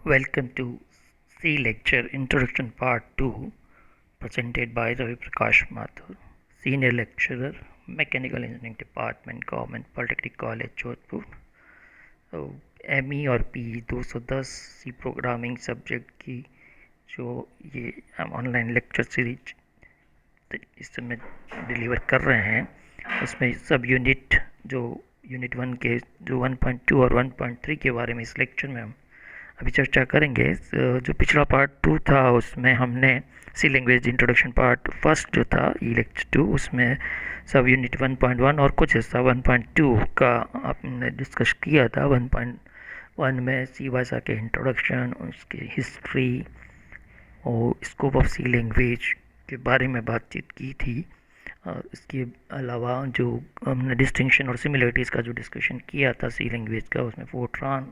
Welcome to C Lecture Introduction Part 2 presented by Ravi Prakash Mathur, Senior Lecturer, Mechanical Engineering Department, Government Polytechnic College, Jodhpur। तो ME और PE 210 सी programming subject की जो ये हम online lecture series इस समय deliver कर रहे हैं उसमें सब यूनिट जो यूनिट 1 के जो 1.2 और 1.3 के बारे में इस लेक्चर में हम अभी चर्चा करेंगे। जो पिछला पार्ट 2 था उसमें हमने सी लैंग्वेज इंट्रोडक्शन पार्ट फर्स्ट जो था ई लेक्चर 2 उसमें सब यूनिट 1.1 और कुछ हिस्सा 1.2 का आपने डिस्कस किया था। 1.1 में सी भाषा के इंट्रोडक्शन, उसकी हिस्ट्री और स्कोप ऑफ सी लैंग्वेज के बारे में बातचीत की थी। इसके अलावा जो हमने डिस्टिंक्शन और सिमिलरिटीज़ का जो डिस्कशन किया था सी लैंग्वेज का, उसमें फोर्ट्रान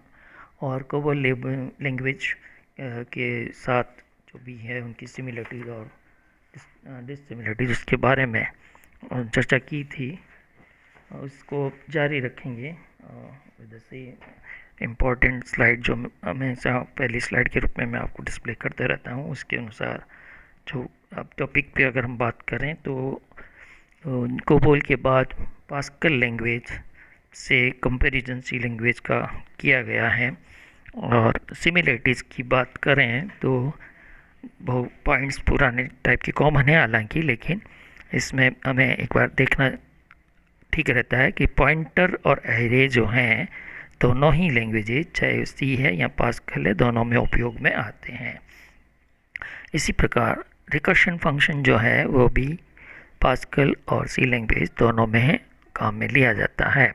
और कोबोल लैंग्वेज के साथ जो भी है उनकी सिमिलरिटीज़ और डिससिमिलरिटीज़ उसके बारे में चर्चा की थी। उसको जारी रखेंगे। जैसे इम्पोर्टेंट स्लाइड जो हमेशा पहली स्लाइड के रूप में मैं आपको डिस्प्ले करते रहता हूँ, उसके अनुसार जो अब टॉपिक पे अगर हम बात करें तो कोबोल के बाद पास्कल लैंग्वेज से कंपैरिजन सी लैंग्वेज का किया गया है। और सिमिलरिटीज़ की बात करें तो बहुत पॉइंट्स पुराने टाइप के कॉमन है हालांकि, लेकिन इसमें हमें एक बार देखना ठीक रहता है कि पॉइंटर और एरे जो हैं दोनों ही लैंग्वेजेज, चाहे सी है या पास्कल है, दोनों में उपयोग में आते हैं। इसी प्रकार रिकर्शन फंक्शन जो है वो भी पास्कल और सी लैंग्वेज दोनों में काम में लिया जाता है।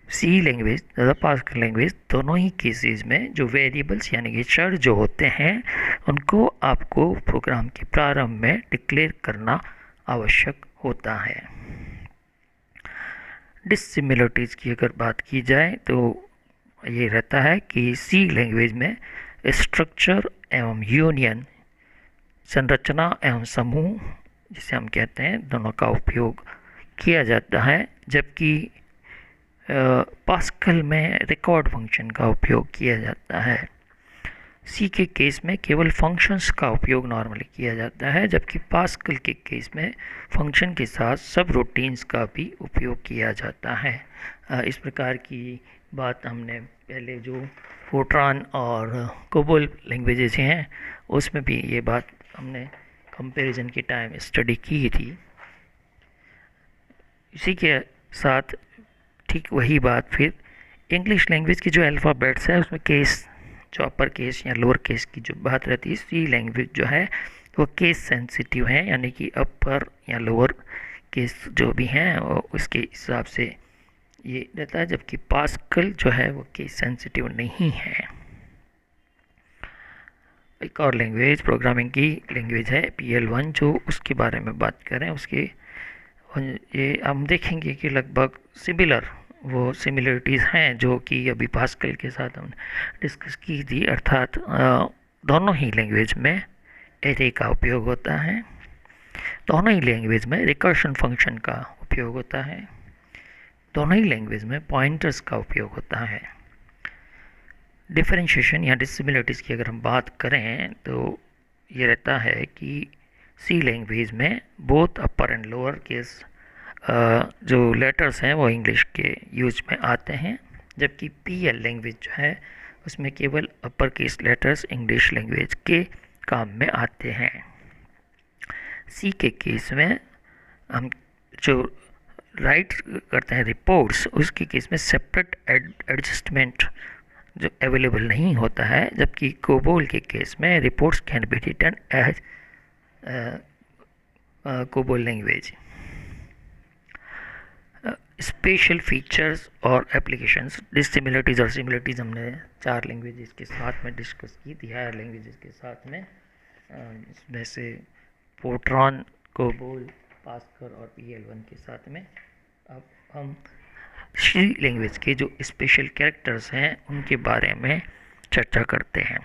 सी लैंग्वेज तथा पास्कल लैंग्वेज दोनों ही केसेस में जो वेरिएबल्स यानी कि चर जो होते हैं उनको आपको प्रोग्राम के प्रारंभ में डिक्लेयर करना आवश्यक होता है। डिससिमिलरिटीज़ की अगर बात की जाए तो ये रहता है कि सी लैंग्वेज में स्ट्रक्चर एवं यूनियन, संरचना एवं समूह जिसे हम कहते हैं, दोनों का उपयोग किया जाता है, जबकि पास्कल में रिकॉर्ड फंक्शन का उपयोग किया जाता है। सी के केस में केवल फंक्शंस का उपयोग नॉर्मली किया जाता है, जबकि पास्कल के केस में फंक्शन के साथ सब रूटीन्स का भी उपयोग किया जाता है। इस प्रकार की बात हमने पहले जो फोर्ट्रान और कोबोल लैंग्वेजेस हैं उसमें भी ये बात हमने कंपैरिजन के टाइम स्टडी की थी। इसी के साथ ठीक वही बात फिर इंग्लिश लैंग्वेज की जो अल्फ़ाबेट्स है उसमें केस, जो अपर केस या लोअर केस की जो बात रहती है, सी लैंग्वेज जो है वो केस सेंसिटिव है, यानी कि अपर या लोअर केस जो भी हैं उसके हिसाब से ये रहता है, जबकि पास्कल जो है वो केस सेंसिटिव नहीं है। एक और लैंग्वेज प्रोग्रामिंग की लैंग्वेज है PL1, जो उसके बारे में बात करें उसके ये हम देखेंगे कि लगभग सिमिलर वो सिमिलरिटीज़ हैं जो कि अभी पास्कल के साथ हमने डिस्कस की थी। अर्थात दोनों ही लैंग्वेज में एरे का उपयोग होता है, दोनों ही लैंग्वेज में रिकर्शन फंक्शन का उपयोग होता है, दोनों ही लैंग्वेज में पॉइंटर्स का उपयोग होता है। डिफरेंशिएशन या डिससिमिलरिटीज़ की अगर हम बात करें तो ये रहता है कि सी लैंग्वेज में both upper and lower case जो लेटर्स हैं वो इंग्लिश के यूज में आते हैं, जबकि PL लैंग्वेज जो है उसमें केवल upper case letters English language के काम में आते हैं। सी के केस में हम जो राइट करते हैं रिपोर्ट्स, उसके केस में सेपरेट एडजस्टमेंट जो अवेलेबल नहीं होता है, जबकि कोबोल के केस में reports can be written as COBOL language. Special features और एप्लीकेशंस, डिससिमिलरिटीज़ और सिमिलरिटीज़ हमने 4 लैंग्वेजेस के साथ में डिस्कस की थी, हायर लैंग्वेजेस के साथ में, इसमें से फोर्ट्रान, कोबोल, पास्कल और PL1 के साथ में। अब हम सी लैंग्वेज के जो स्पेशल कैरेक्टर्स हैं उनके बारे में चर्चा करते हैं।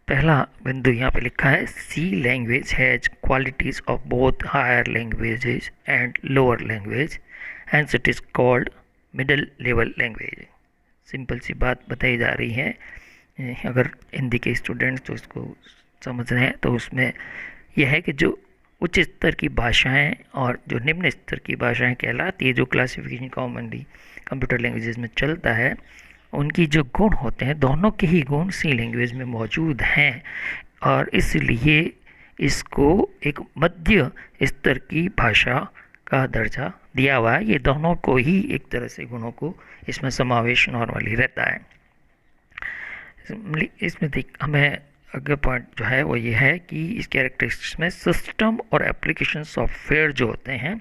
पहला बिंदु यहाँ पे लिखा है, C language has qualities of both higher languages and lower language, hence it is called middle level language. Simple सी बात बताई जा रही है अगर हिंदी के स्टूडेंट्स तो उसको समझ रहे हैं तो उसमें यह है कि जो उच्च स्तर की भाषाएं और जो निम्न स्तर की भाषाएं कहलाती है, जो क्लासिफिकेशन कॉमनली कंप्यूटर लैंग्वेजेस में चलता है, उनकी जो गुण होते हैं दोनों के ही गुण सी लैंग्वेज में मौजूद हैं और इसलिए इसको एक मध्य स्तर की भाषा का दर्जा दिया हुआ है। ये दोनों को ही एक तरह से गुणों को इसमें समावेश नॉर्मली रहता है। इसमें देख हमें अगला पॉइंट जो है वो ये है कि इस कैरेक्टरिस्टिक्स में सिस्टम और एप्लीकेशन सॉफ्टवेयर जो होते हैं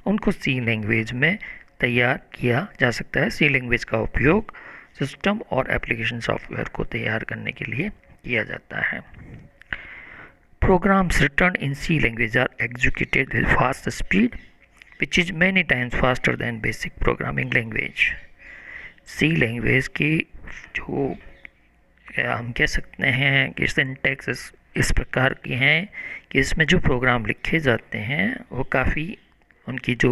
उनको सी लैंग्वेज में तैयार किया जा सकता है। सी लैंग्वेज का उपयोग सिस्टम और एप्लीकेशन सॉफ्टवेयर को तैयार करने के लिए किया जाता है। Programs written in C language are executed with fast speed, which is many times faster than basic programming language. C language की जो हम कह सकते हैं कि सिंटैक्स इस प्रकार की हैं कि इसमें जो प्रोग्राम लिखे जाते हैं वो काफ़ी उनकी जो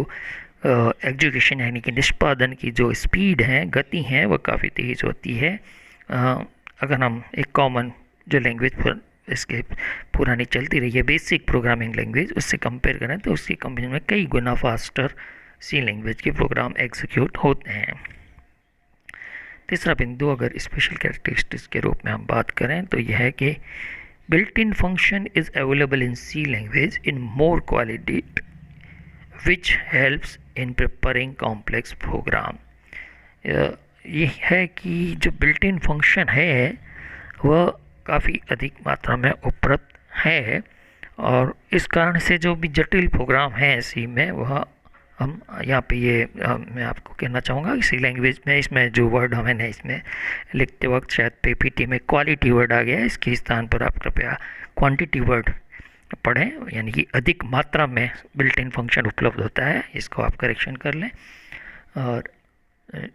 एग्जीक्यूशन यानी कि निष्पादन की जो स्पीड है, गति है, वो काफ़ी तेज़ होती है। अगर हम एक कॉमन जो लैंग्वेज पर इसके पुरानी चलती रही है बेसिक प्रोग्रामिंग लैंग्वेज उससे कंपेयर करें तो उसकी कंपेरिजन में कई गुना फास्टर सी लैंग्वेज के प्रोग्राम एग्जीक्यूट होते हैं। तीसरा बिंदु अगर स्पेशल कैरेक्टरिस्टिक्स के रूप में हम बात करें तो यह है कि built in function is available in C language in more quality which helps in preparing complex program. ये है कि जो बिल्ट इन फंक्शन है वह काफ़ी अधिक मात्रा में उपलब्ध है और इस कारण से जो भी जटिल प्रोग्राम हैं सी में वह हम यहाँ पे ये मैं आपको कहना चाहूँगा कि सी लैंग्वेज में इसमें जो वर्ड हमें इसमें लिखते वक्त शायद पीपीटी में क्वालिटी वर्ड आ गया है, इसके स्थान पर आप कृपया क्वांटिटी वर्ड पढ़ें, यानी कि अधिक मात्रा में बिल्ट इन फंक्शन उपलब्ध होता है, इसको आप करेक्शन कर लें। और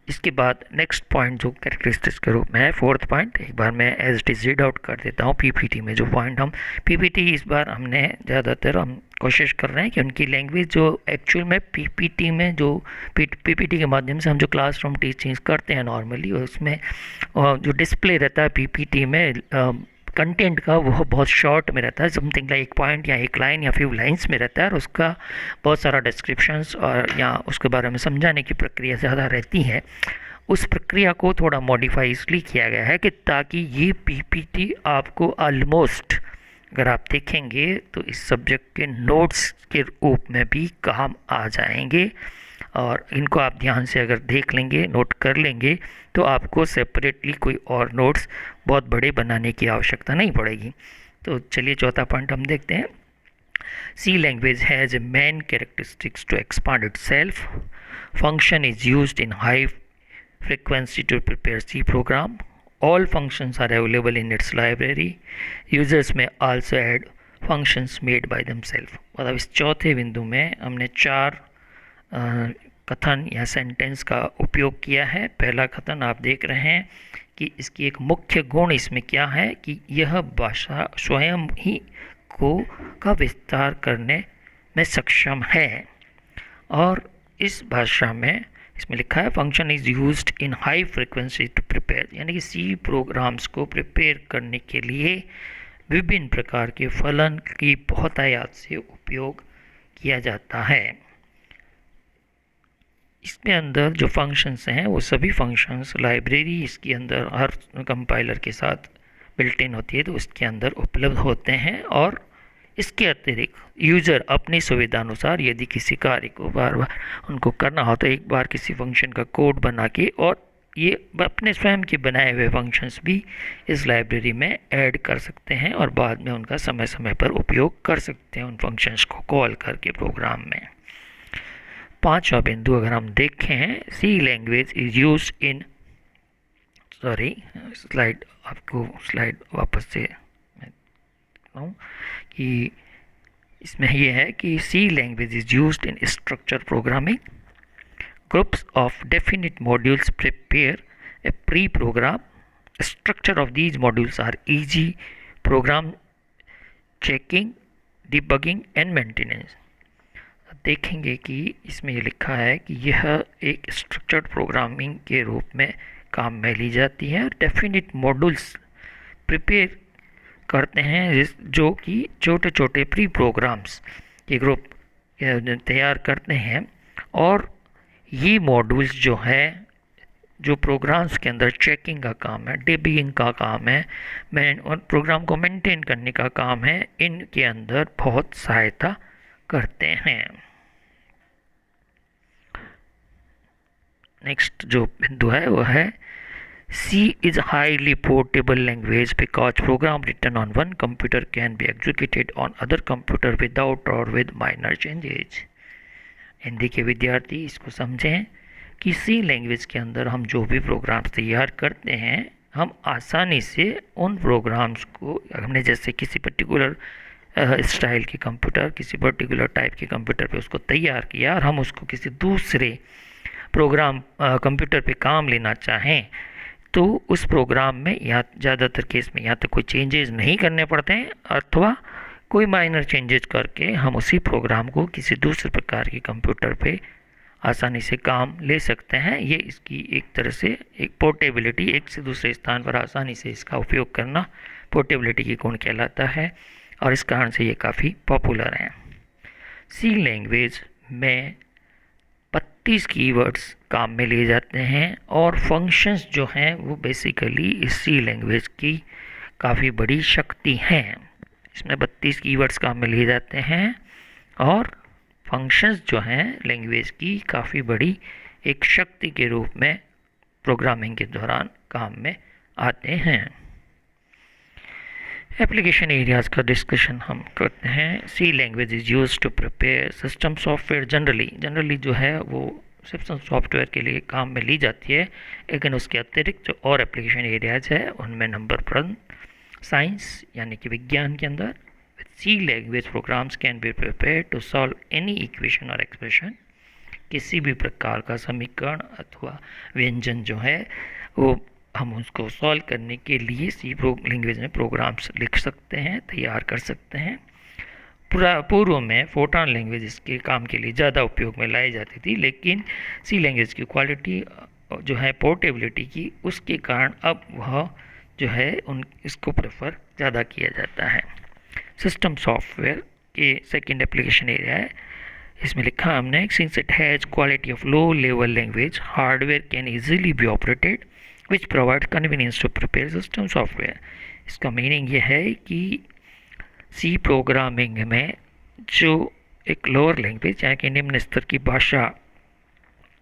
इसके बाद नेक्स्ट पॉइंट जो कैरेक्टरिस्टिक्स के रूप में है, फोर्थ पॉइंट, एक बार मैं as it is read out कर देता हूँ पीपीटी में जो पॉइंट हम पीपीटी इस बार हमने ज़्यादातर हम कोशिश कर रहे हैं कि उनकी लैंग्वेज जो एक्चुअल में पीपीटी में जो पीपीटी के माध्यम से हम जो क्लासरूम टीचिंग करते हैं नॉर्मली उसमें जो डिस्प्ले रहता है पीपीटी में कंटेंट का वो बहुत शॉर्ट में रहता है, समथिंग लाइक एक पॉइंट या एक लाइन या फ्यू लाइंस में रहता है और उसका बहुत सारा डिस्क्रिप्शंस और या उसके बारे में समझाने की प्रक्रिया ज़्यादा रहती है। उस प्रक्रिया को थोड़ा मॉडिफाई इसलिए किया गया है कि ताकि ये पीपीटी आपको ऑलमोस्ट अगर आप देखेंगे तो इस सब्जेक्ट के नोट्स के रूप में भी काम आ जाएंगे और इनको आप ध्यान से अगर देख लेंगे, नोट कर लेंगे तो आपको सेपरेटली कोई और नोट्स बहुत बड़े बनाने की आवश्यकता नहीं पड़ेगी। तो चलिए चौथा पॉइंट हम देखते हैं। C language has a main characteristics to expand itself, function is used in high frequency to prepare C program, all functions are available in its library, users may also add functions made by themselves। मतलब इस चौथे बिंदु में हमने चार कथन या sentence का उपयोग किया है। पहला कथन आप देख रहे हैं कि इसकी एक मुख्य गुण इसमें क्या है कि यह भाषा स्वयं ही का विस्तार करने में सक्षम है और इस भाषा में इसमें लिखा है function is used in high frequency to prepare, यानी कि सी प्रोग्राम्स को प्रिपेयर करने के लिए विभिन्न प्रकार के फलन की बहुतायत से उपयोग किया जाता है। इसमें अंदर जो फंक्शंस हैं वो सभी फंक्शंस लाइब्रेरी इसके अंदर हर कंपाइलर के साथ बिल्ट इन होती है तो उसके अंदर उपलब्ध होते हैं और इसके अतिरिक्त यूज़र अपनी सुविधा अनुसार यदि किसी कार्य को बार बार उनको करना हो तो एक बार किसी फंक्शन का कोड बना के और ये अपने स्वयं के बनाए हुए फंक्शंस भी इस लाइब्रेरी में ऐड कर सकते हैं और बाद में उनका समय समय पर उपयोग कर सकते हैं उन फंक्शंस को कॉल करके प्रोग्राम में। पांचवा बिंदु अगर हम देखें, C language is use in slide आपको स्लाइड वापस से कि इसमें यह है कि C language is used in structure programming, groups of definite modules prepare a pre program, structure of these modules are easy program checking, debugging and maintenance. देखेंगे कि इसमें ये लिखा है कि यह एक स्ट्रक्चर्ड प्रोग्रामिंग के रूप में काम में ली जाती है और डेफिनिट मॉड्यूल्स प्रिपेयर करते हैं, जो कि छोटे छोटे प्री प्रोग्राम्स के ग्रुप तैयार करते हैं। और ये मॉड्यूल्स जो है, जो प्रोग्राम्स के अंदर चेकिंग का काम है, डिबगिंग का काम है, और प्रोग्राम को मेंटेन करने का काम है, इनके अंदर बहुत सहायता करते हैं। नेक्स्ट जो बिंदु है वो है C is a highly portable language because program written on one computer can be executed on other computer without or with minor changes। Hindi के विद्यार्थी इसको समझें कि C लैंग्वेज के अंदर हम जो भी प्रोग्राम्स तैयार करते हैं, हम आसानी से उन प्रोग्राम्स को, हमने जैसे किसी पर्टिकुलर स्टाइल के कंप्यूटर, किसी पर्टिकुलर टाइप के कंप्यूटर पे उसको तैयार किया और हम उसको किसी दूसरे प्रोग्राम कंप्यूटर पे काम लेना चाहें, तो उस प्रोग्राम में या ज़्यादातर केस में या तो कोई चेंजेस नहीं करने पड़ते हैं, अथवा कोई माइनर चेंजेस करके हम उसी प्रोग्राम को किसी दूसरे प्रकार के कंप्यूटर पे आसानी से काम ले सकते हैं। ये इसकी एक तरह से एक पोर्टेबिलिटी, एक से दूसरे स्थान पर आसानी से इसका उपयोग करना पोर्टेबिलिटी की गुण कहलाता है, और इस कारण से ये काफ़ी पॉपुलर है। सी लैंग्वेज में 32 कीवर्ड्स काम में लिए जाते हैं, और फंक्शंस जो हैं वो बेसिकली इस सी लैंग्वेज की काफ़ी बड़ी शक्ति हैं। इसमें 32 कीवर्ड्स काम में लिए जाते हैं, और फंक्शंस जो हैं लैंग्वेज की काफ़ी बड़ी एक शक्ति के रूप में प्रोग्रामिंग के दौरान काम में आते हैं। एप्लीकेशन एरियाज़ का डिस्कशन हम करते हैं। C language is use to prepare system software generally जो है वो सिस्टम सॉफ्टवेयर के लिए काम में ली जाती है, लेकिन उसके अतिरिक्त जो और एप्लीकेशन एरियाज है उनमें नंबर 1 साइंस यानी कि विज्ञान के अंदर C language programs can be prepare to solve any equation और एक्सप्रेशन। किसी भी प्रकार का समीकरण अथवा व्यंजन जो है वो हम उसको सॉल्व करने के लिए सी लैंग्वेज में प्रोग्राम्स लिख सकते हैं, तैयार कर सकते हैं। पूर्व में फोर्ट्रान लैंग्वेज इसके काम के लिए ज़्यादा उपयोग में लाई जाती थी, लेकिन सी लैंग्वेज की क्वालिटी जो है पोर्टेबिलिटी की, उसके कारण अब वह जो है इसको प्रेफर ज़्यादा किया जाता है। सिस्टम सॉफ्टवेयर के सेकंड एप्लीकेशन एरिया है, इसमें लिखा हमने since it has quality of low level language hardware can easily be operated which provide convenience to prepare system software. इसका मीनिंग ये है कि सी प्रोग्रामिंग में जो एक लोअर लैंग्वेज यानी कि निम्न स्तर की भाषा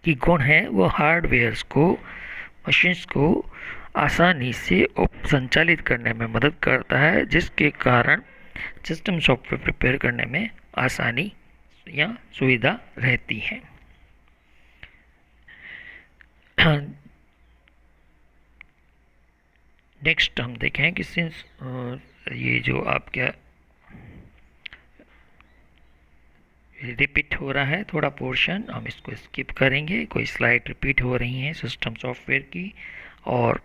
की गुण है, वो हार्डवेयर्स को, मशीन्स को आसानी से संचालित करने में मदद करता है, जिसके कारण सिस्टम सॉफ्टवेयर प्रिपेयर करने में आसानी या सुविधा रहती है। नेक्स्ट हम देखें कि सिंस ये जो आपका रिपीट हो रहा है थोड़ा पोर्शन, हम इसको स्किप करेंगे। कोई स्लाइड रिपीट हो रही हैं सिस्टम सॉफ्टवेयर की, और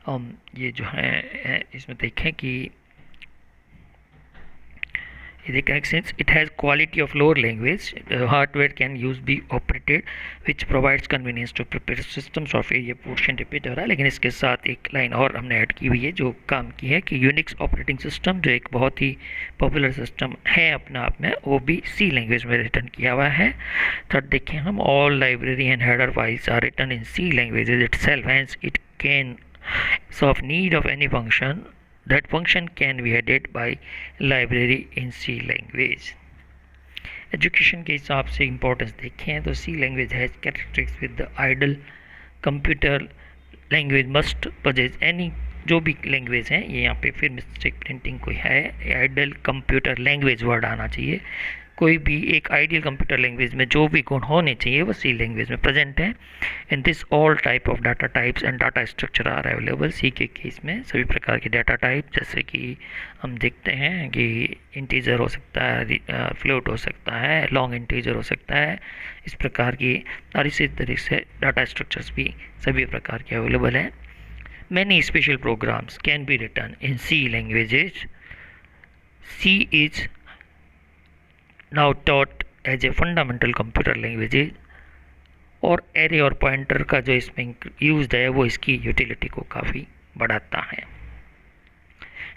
हम ये जो है इसमें देखें कि since it has quality of lower language hardware can use be operated which provides convenience to prepare system software। ये पोर्शन रिपीट हो रहा है, लेकिन इसके साथ एक लाइन और हमने ऐड की हुई है जो काम की है कि यूनिक्स ऑपरेटिंग सिस्टम जो एक बहुत ही पॉपुलर सिस्टम है अपने आप में, वो भी सी लैंग्वेज में रिटर्न किया हुआ है। थर्ड देखें हम, all library and header files are written in C languages itself, hence it can solve need of any function that function can be added by library in C language। Education के हिसाब से importance देखें तो C language has characteristics with the ideal computer language must possess any, जो भी language है, ये यहाँ पे फिर मिस्टेक प्रिंटिंग कोई है, आइडल कंप्यूटर लैंग्वेज वर्ड आना चाहिए। कोई भी एक आइडियल कंप्यूटर लैंग्वेज में जो भी गुण होने चाहिए वो सी लैंग्वेज में प्रेजेंट है। In this all type of data types and data structure are available. C के केस में सभी प्रकार के डाटा टाइप, जैसे कि हम देखते हैं कि इंटीजर हो सकता है, फ्लोट हो सकता है, लॉन्ग इंटीजर हो सकता है, इस प्रकार की, और इसी तरीके से डाटा स्ट्रक्चर्स भी सभी प्रकार के अवेलेबल हैं। Many special programs can be written in C languages. C is now taught as a fundamental computer languages, और एरे और पॉइंटर का जो इसमें यूज है वो इसकी यूटिलिटी को काफ़ी बढ़ाता है।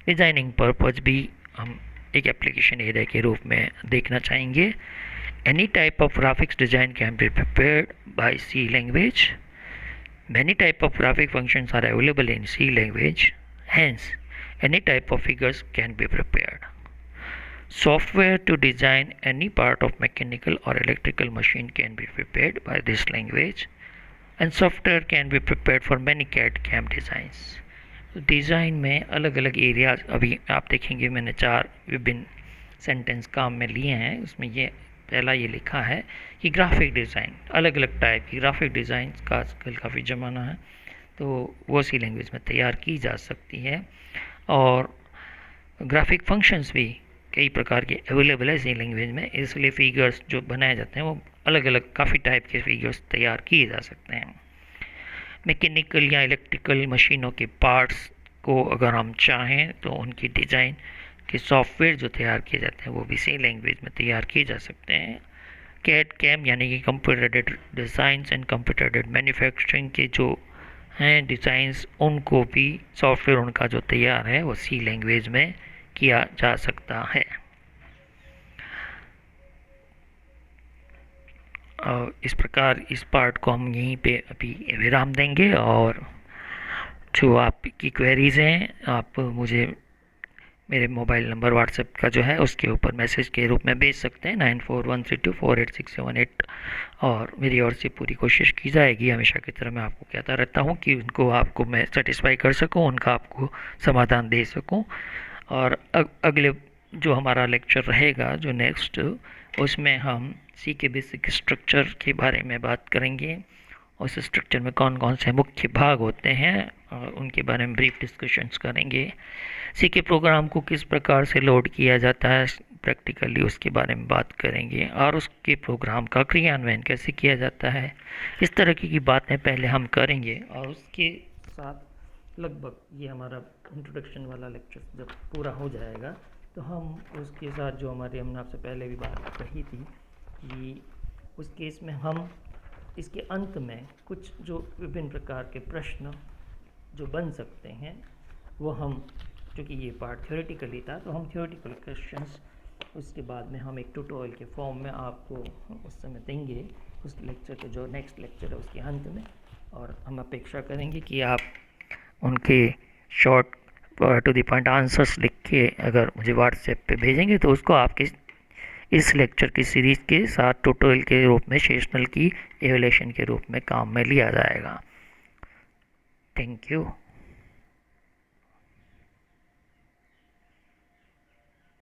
डिज़ाइनिंग पर्पज़ भी हम एक एप्लीकेशन एरिया के रूप में देखना चाहेंगे। Any type of graphics design can be prepared by C language. Many type of graphic functions are available in C language. Hence, any type of figures can be prepared. Software to design any part of mechanical or electrical machine can be prepared by this language, and software can be prepared for many CAD/CAM designs. Design में अलग अलग areas अभी आप देखेंगे, मैंने 4 विभिन्न sentence काम में लिए हैं। उसमें ये पहला ये लिखा है कि ग्राफिक डिज़ाइन, अलग अलग टाइप की ग्राफिक डिज़ाइन का आजकल काफ़ी ज़माना है, तो वो सी लैंग्वेज में तैयार की जा सकती है। और ग्राफिक फंक्शंस भी कई प्रकार के अवेलेबल है सी लैंग्वेज में, इसलिए फिगर्स जो बनाए जाते हैं वो अलग अलग काफ़ी टाइप के फिगर्स तैयार किए जा सकते हैं। मैकेनिकल या इलेक्ट्रिकल मशीनों के पार्ट्स को अगर हम चाहें तो उनकी डिज़ाइन के सॉफ्टवेयर जो तैयार किए जाते हैं वो भी सी लैंग्वेज में तैयार किए जा सकते हैं। कैड/कैम यानी कि computer aided designs and computer aided manufacturing के जो हैं डिज़ाइंस, उनको भी सॉफ्टवेयर उनका जो तैयार है वो सी लैंग्वेज में किया जा सकता है। इस प्रकार इस पार्ट को हम यहीं पे अभी विराम देंगे, और जो आपकी क्वेरीज़ हैं आप मुझे मेरे मोबाइल नंबर व्हाट्सएप का जो है उसके ऊपर मैसेज के रूप में भेज सकते हैं 9413248678, और मेरी ओर से पूरी कोशिश की जाएगी। हमेशा की तरह मैं आपको कहता रहता हूँ कि उनको आपको मैं सेटिस्फाई कर सकूँ, उनका आपको समाधान दे सकूँ। और अगले जो हमारा लेक्चर रहेगा जो नेक्स्ट, उसमें हम सी के बेसिक स्ट्रक्चर के बारे में बात करेंगे। उस स्ट्रक्चर में कौन कौन से मुख्य भाग होते हैं और उनके बारे में ब्रीफ डिस्कशंस करेंगे। सी के प्रोग्राम को किस प्रकार से लोड किया जाता है प्रैक्टिकली, उसके बारे में बात करेंगे, और उसके प्रोग्राम का क्रियान्वयन कैसे किया जाता है। इस तरह की बातें पहले हम करेंगे, और उसके साथ लगभग ये हमारा इंट्रोडक्शन वाला लेक्चर जब पूरा हो जाएगा तो हम उसके साथ जो हमने आपसे पहले भी बात कही थी कि उस केस में हम इसके अंत में कुछ जो विभिन्न प्रकार के प्रश्न जो बन सकते हैं वो हम, क्योंकि ये पार्ट थ्योरेटिकली था तो हम थ्योरेटिकल क्वेश्चंस उसके बाद में हम एक ट्यूटोरियल के फॉर्म में आपको उस समय देंगे, उस लेक्चर के जो नेक्स्ट लेक्चर है उसके अंत में। और हम अपेक्षा करेंगे कि आप उनके short to the point answers लिख के अगर मुझे व्हाट्सएप पे भेजेंगे तो उसको आपके इस लेक्चर की सीरीज़ के साथ ट्यूटोरियल के रूप में, सेशनल की एवैल्यूएशन के रूप में काम में लिया जाएगा। Thank you.